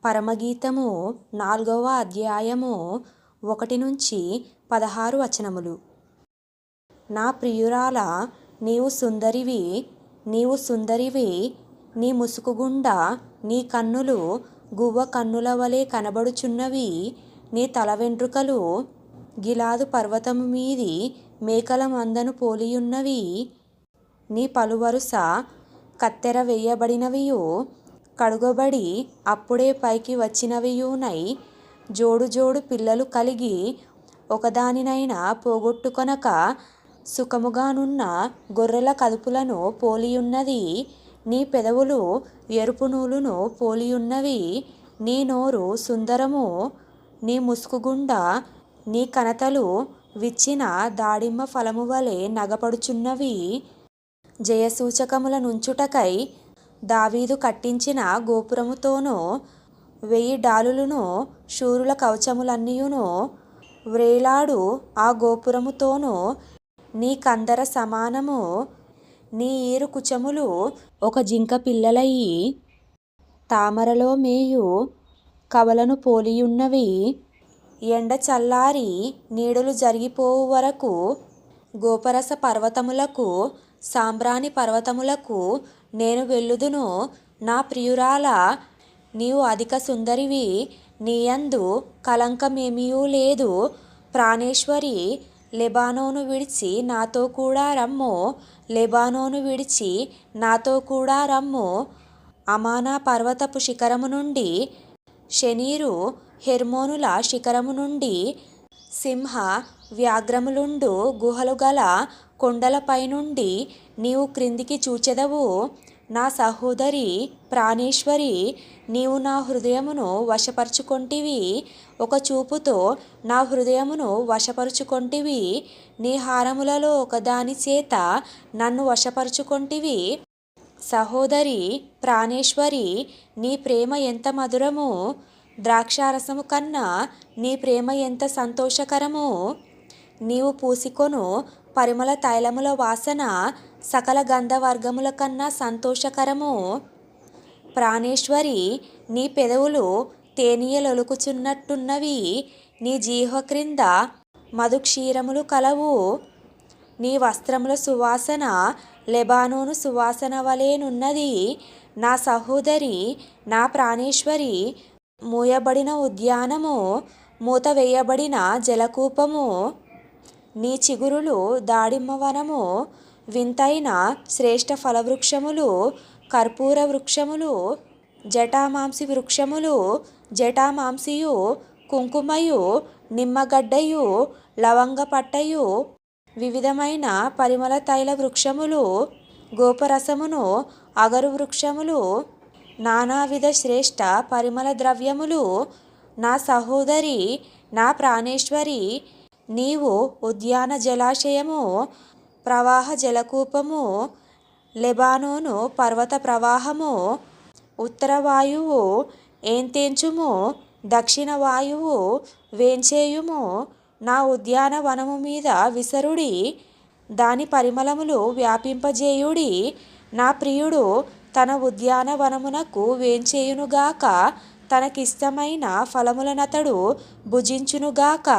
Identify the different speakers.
Speaker 1: పరమగీతము 4వ అధ్యాయము 1-16 వచనములు. నా ప్రియురాలా, నీవు సుందరివి, నీవు సుందరివి. నీ ముసుకుగుండా నీ కన్నులు గువ్వ కన్నుల వలె కనబడుచున్నవి. నీ తల వెంట్రుకలు గిలాదు పర్వతము మీది మేకల మందను పోలియున్నవి. నీ పలువరుస కత్తెర వేయబడినవియు, కడుగబడి అప్పుడే పైకి వచ్చినవియునై, జోడు జోడు పిల్లలు కలిగి ఒకదానినైనా పోగొట్టుకొనక సుఖముగానున్న గొర్రెల కదుపులను పోలియున్నది. నీ పెదవులు ఎరుపు నూలును పోలియున్నవి. నీ నోరు సుందరము. నీ ముసుకుగుండా నీ కణతలు విచ్చిన దాడిమ్మ ఫలము వలె నగపడుచున్నవి. జయసూచకముల నుంచుటకై దావీదు కట్టించిన గోపురముతోనూ 1000 డాలులను శూరుల కవచములన్నీయును వ్రేలాడు ఆ గోపురముతోనూ నీ కందర సమానము. నీ ఈరు కుచములు ఒక జింక పిల్లలయి తామరలో మేయు కవలను పోలియున్నవి. ఎండ చల్లారి నీడలు జరిగిపోవు వరకు గోపరస పర్వతములకు సాంబ్రాణి పర్వతములకు నేను వెళ్ళుదును. నా ప్రియురాలా, నీవు అధిక సుందరివి, నీయందు కళంకమేమియూ లేదు. ప్రాణేశ్వరి, లెబానోను విడిచి నాతో కూడా రమ్ము, లెబానోను విడిచి నాతో కూడా రమ్ము. అమానా పర్వతపు శిఖరము నుండి, శెనీరు హెర్మోనుల శిఖరము నుండి, సింహ వ్యాఘ్రములుండు గుహలు గల కొండలపైనుండి నీవు క్రిందికి చూచెదవు. నా సహోదరి ప్రాణేశ్వరి, నీవు నా హృదయమును వశపరుచుకొంటివి. ఒక చూపుతో నా హృదయమును వశపరుచుకొంటివి. నీ హారములలో ఒకదాని చేత నన్ను వశపరుచుకొంటివి. సహోదరి ప్రాణేశ్వరి, నీ ప్రేమ ఎంత మధురము! ద్రాక్షారసము కన్నా నీ ప్రేమ ఎంత సంతోషకరము! నీవు పూసికొను పరిమళ తైలముల వాసన సకల గంధవర్గముల కన్నా సంతోషకరము. ప్రాణేశ్వరి, నీ పెదవులు తేనీయలొలుకుచున్నట్టున్నవి. నీ జీహ్వ క్రింద మధుక్షీరములు కలవు. నీ వస్త్రముల సువాసన లెబానోను సువాసన వలెనున్నది. నా సహోదరి, నా ప్రాణేశ్వరి, మూయబడిన ఉద్యానము, మూత వేయబడిన జలకూపము. నీ చిగురులు దాడిమ్మవనము, వింతైన శ్రేష్ఠ ఫలవృక్షములు, కర్పూర వృక్షములు, జటామాంసి వృక్షములు. జటామాంసియు, కుంకుమయు, నిమ్మగడ్డయు, లవంగపట్టయు, వివిధమైన పరిమళ తైల వృక్షములు, గోపరసమును అగరు వృక్షములు, నానావిధ శ్రేష్ఠ పరిమళ ద్రవ్యములు. నా సహోదరి, నా ప్రాణేశ్వరి, నీవు ఉద్యాన జలాశయము, ప్రవాహ జలకూపము, లెబానోను పర్వత ప్రవాహము. ఉత్తర వాయువు ఏంతేంచుము, దక్షిణ వాయువు వేంచేయుము. నా ఉద్యానవనము మీద విసరుడి, దాని పరిమళములు వ్యాపింపజేయుడి. నా ప్రియుడు తన ఉద్యానవనమునకు వేంచేయునుగాక, తనకిష్టమైన ఫలములనతడు భుజించునుగాక.